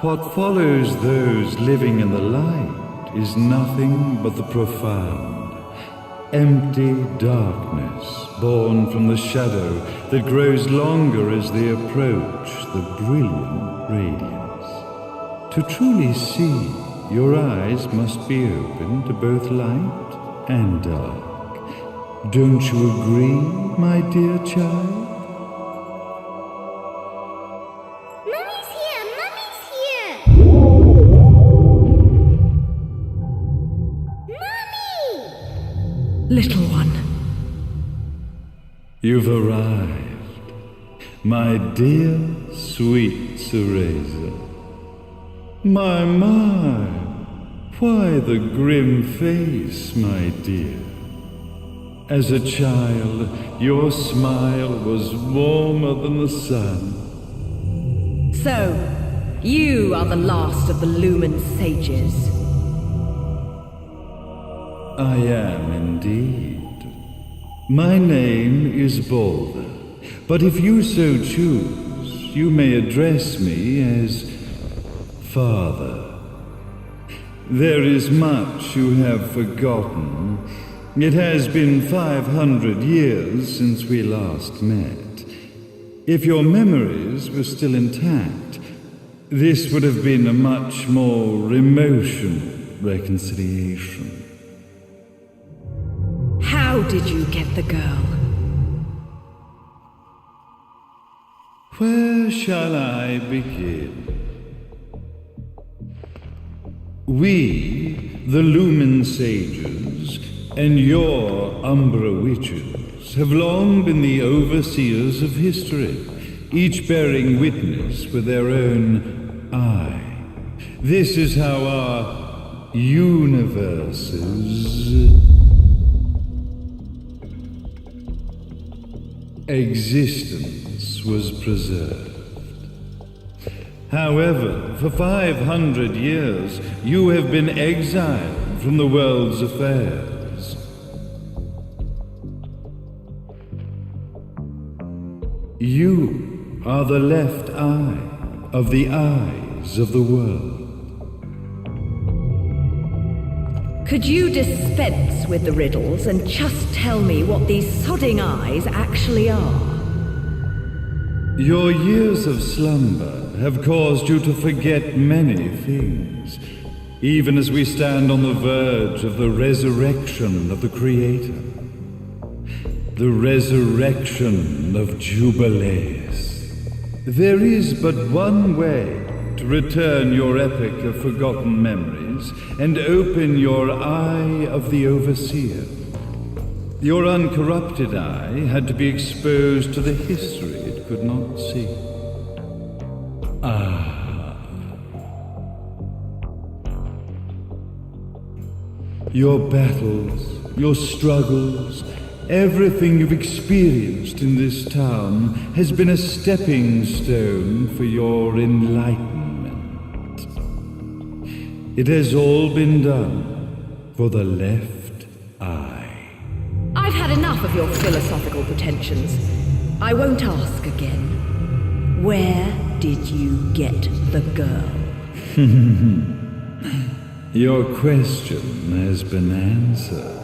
What follows those living in the light is nothing but the profound, empty darkness born from the shadow that grows longer as they approach the brilliant radiance. To truly see, your eyes must be open to both light and dark. Don't you agree, my dear child? Little one. You've arrived, my dear, sweet Cereza. My, why the grim face, my dear? As a child, your smile was warmer than the sun. So, you are the last of the Lumen sages. I am indeed. My name is Balder, but if you so choose, you may address me as Father. There is much you have forgotten. It has been 500 years since we last met. If your memories were still intact, this would have been a much more emotional reconciliation. How did you get the girl? Where shall I begin? We, the Lumen Sages, and your Umbra Witches, have long been the overseers of history, each bearing witness with their own eye. This is how our universes existence was preserved. However, for 500 years, you have been exiled from the world's affairs. You are the left eye of the eyes of the world. Could you dispense with the riddles and just tell me what these sodding eyes actually are? Your years of slumber have caused you to forget many things, even as we stand on the verge of the resurrection of the Creator. The resurrection of Jubileus. There is but one way to return your epic of forgotten memories and open your eye of the Overseer. Your uncorrupted eye had to be exposed to the history it could not see. Your battles, your struggles, everything you've experienced in this town has been a stepping stone for your enlightenment. It has all been done for the left eye. I've had enough of your philosophical pretensions. I won't ask again. Where did you get the girl? Your question has been answered.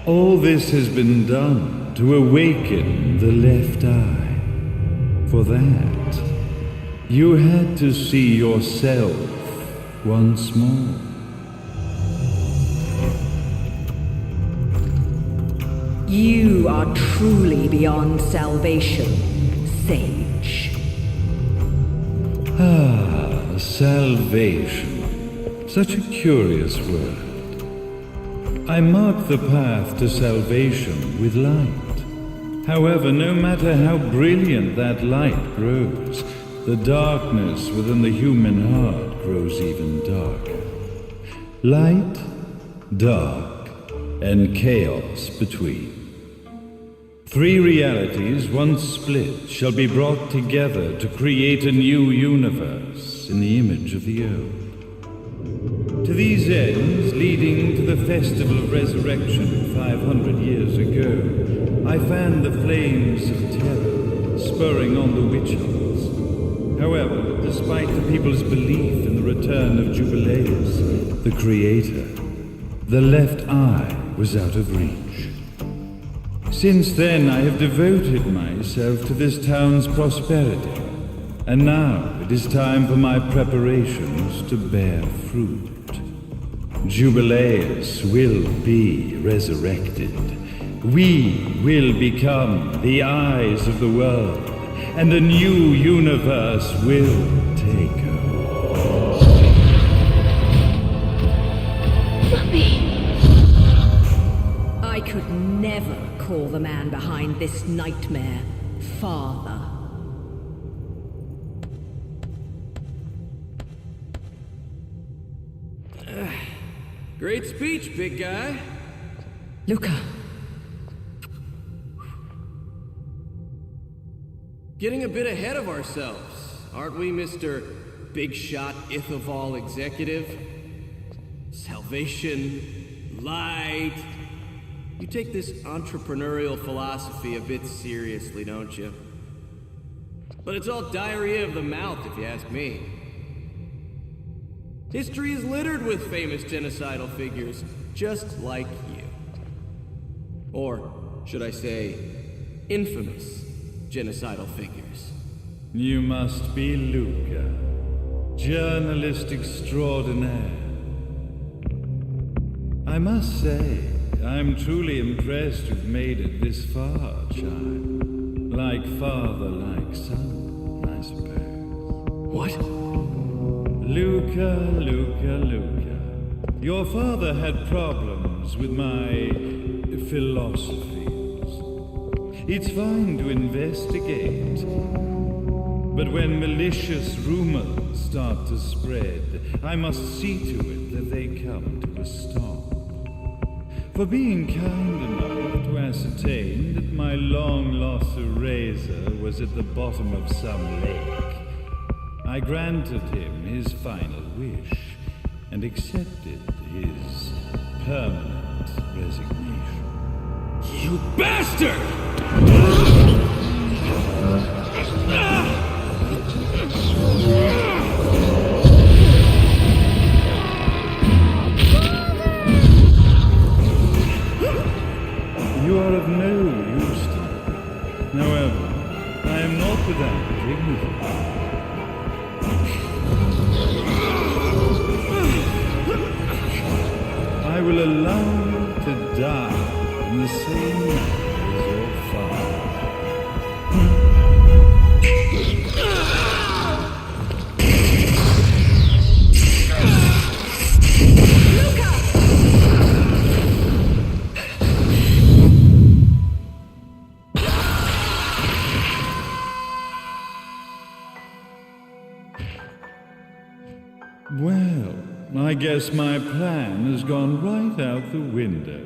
All this has been done to awaken the left eye. For that, you had to see yourself once more. You are truly beyond salvation, sage. Salvation. Such a curious word. I mark the path to salvation with light. However, no matter how brilliant that light grows, the darkness within the human heart grows even darker. Light, dark, and chaos between. Three realities, once split, shall be brought together to create a new universe in the image of the old. To these ends, leading to the Festival of Resurrection 500 years ago, I fanned the flames of terror, spurring on the witch hunts. However, despite despite the people's belief in the return of Jubileus, the creator, the left eye was out of reach. Since then, I have devoted myself to this town's prosperity, and now it is time for my preparations to bear fruit. Jubileus will be resurrected. We will become the eyes of the world, and a new universe will take over. Mummy! I could never call the man behind this nightmare father. Great speech, big guy. Luca. Getting a bit ahead of ourselves, aren't we, Mr. Big Shot Ithoval Executive? Salvation, light. You take this entrepreneurial philosophy a bit seriously, don't you? But it's all diarrhea of the mouth, if you ask me. History is littered with famous genocidal figures, just like you. Or, should I say, infamous genocidal figures. You must be Luca, journalist extraordinaire. I must say, I'm truly impressed you've made it this far, child. Like father, like son, I suppose. What? Luca. Your father had problems with my philosophies. It's fine to investigate, but when malicious rumors start to spread, I must see to it that they come to a stop. For being kind enough to ascertain that my long-lost eraser was at the bottom of some lake, I granted him his final wish and accepted his permanent resignation. You bastard! You are of no use to me. However, I am not without dignity. I will allow you to die in the same manner as your father. Well, I guess my plan has gone right out the window.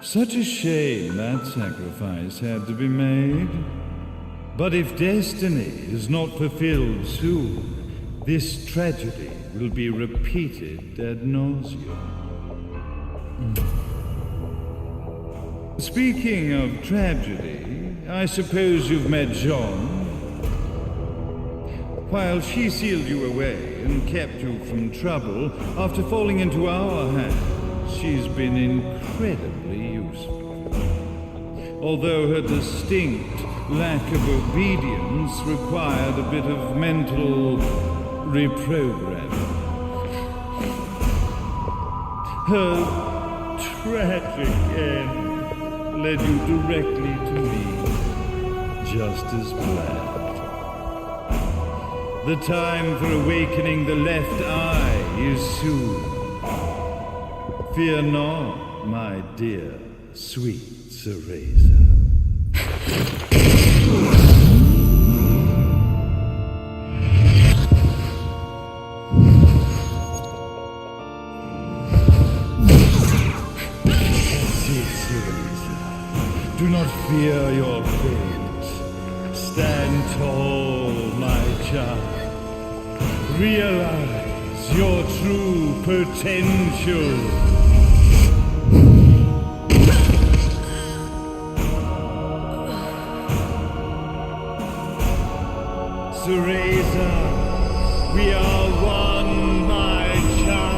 Such a shame that sacrifice had to be made. But if destiny is not fulfilled soon, this tragedy will be repeated ad nauseum. Speaking of tragedy, I suppose you've met Jean. While she sealed you away and kept you from trouble, after falling into our hands, she's been incredibly useful. Although her distinct lack of obedience required a bit of mental reprogramming. Her tragic end led you directly to me, just as planned. The time for awakening the left eye is soon. Fear not, my dear, sweet Cereza. Do not fear your fate. Stand tall, my child. Realize your true potential. Cereza. We are one, my child.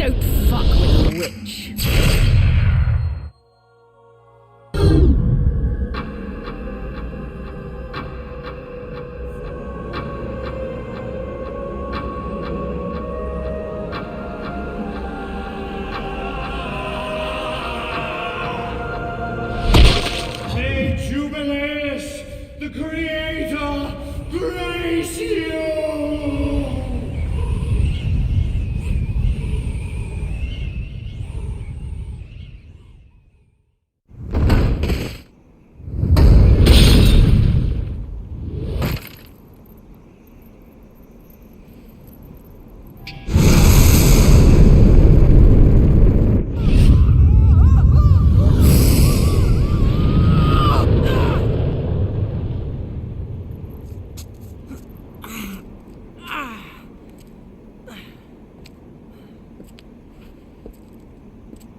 Don't fuck with a witch. May Jubileus, the Creator, grace you!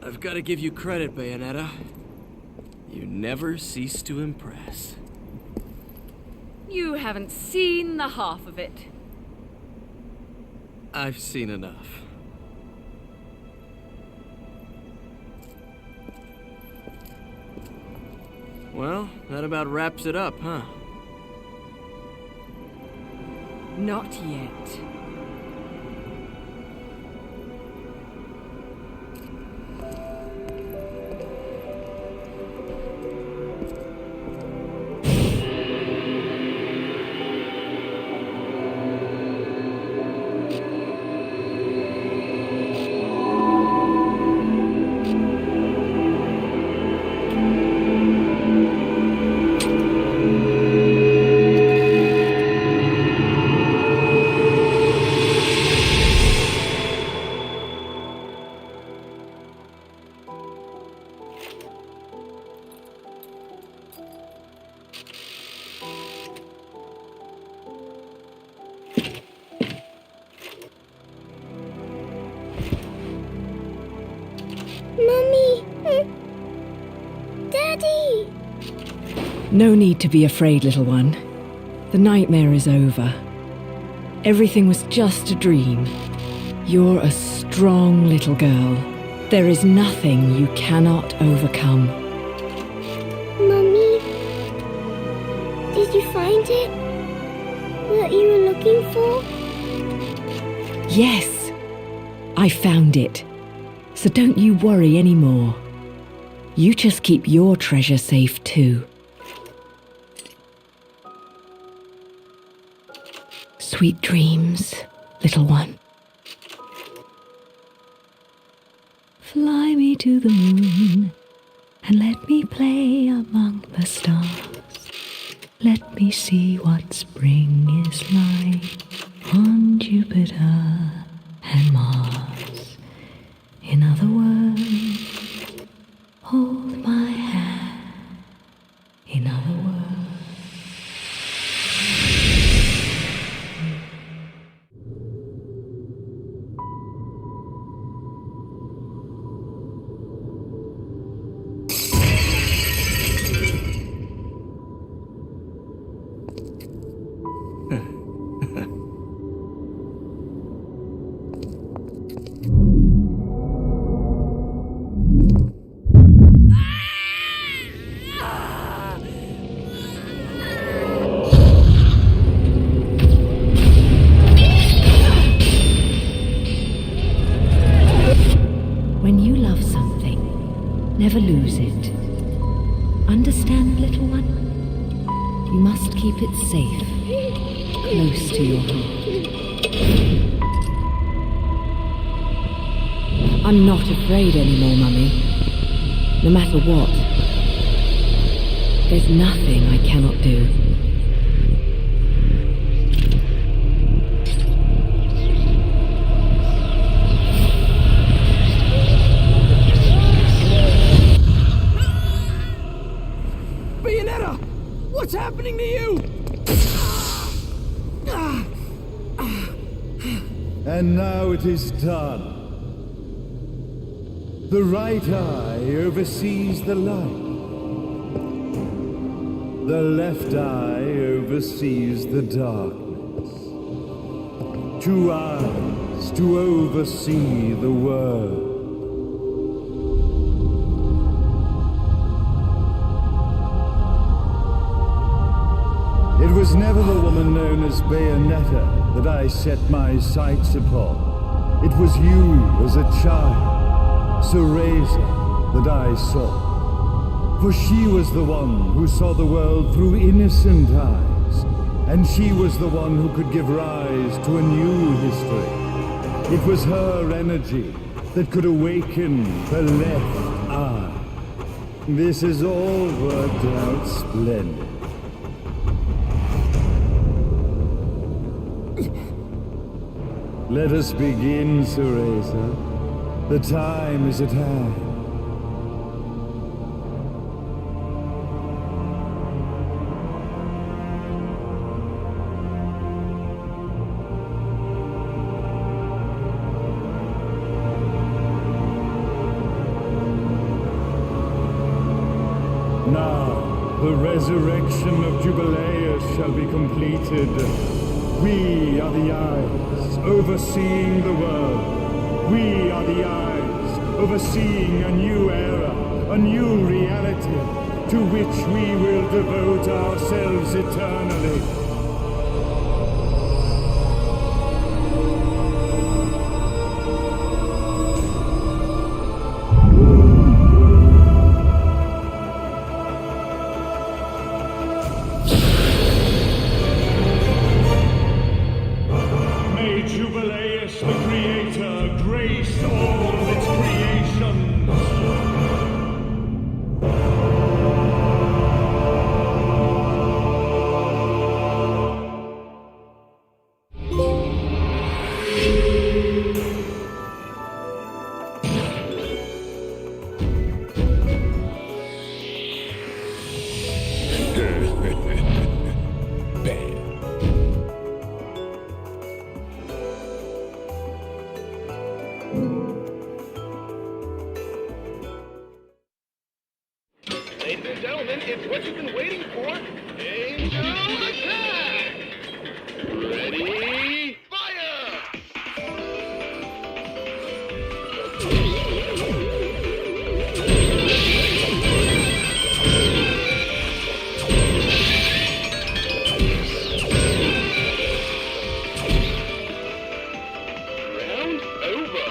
I've got to give you credit, Bayonetta. You never cease to impress. You haven't seen the half of it. I've seen enough. Well, that about wraps it up, huh? Not yet. Mummy! Daddy! No need to be afraid, little one. The nightmare is over. Everything was just a dream. You're a strong little girl. There is nothing you cannot overcome. Mummy? Did you find it? What you were looking for? Yes, I found it. So don't you worry anymore. You just keep your treasure safe too. Sweet dreams, little one. Fly me to the moon and let me play among the stars. Let me see what spring is like on Jupiter and Mars. In other words, hold my hand. In other words. When you love something, never lose it. Understand, little one? You must keep it safe, close to your heart. I'm not afraid anymore, Mummy. No matter what. There's nothing I cannot do. Bayonetta! What's happening to you? And now it is done. The right eye oversees the light. The left eye oversees the darkness. 2 eyes rise to oversee the world. It was never the woman known as Bayonetta that I set my sights upon. It was you as a child, Cereza, that I saw. For she was the one who saw the world through innocent eyes, and she was the one who could give rise to a new history. It was her energy that could awaken the left eye. This has all worked out splendid. Let us begin, Cereza. The time is at hand. Now, the resurrection of Jubileus shall be completed. We are the eyes, overseeing the world. We are the eyes, overseeing a new era, a new reality, to which we will devote ourselves eternally. Jubileus, the Creator, grace all its creations. Ladies and gentlemen, it's what you've been waiting for. Angel attack! Ready, fire! Round over.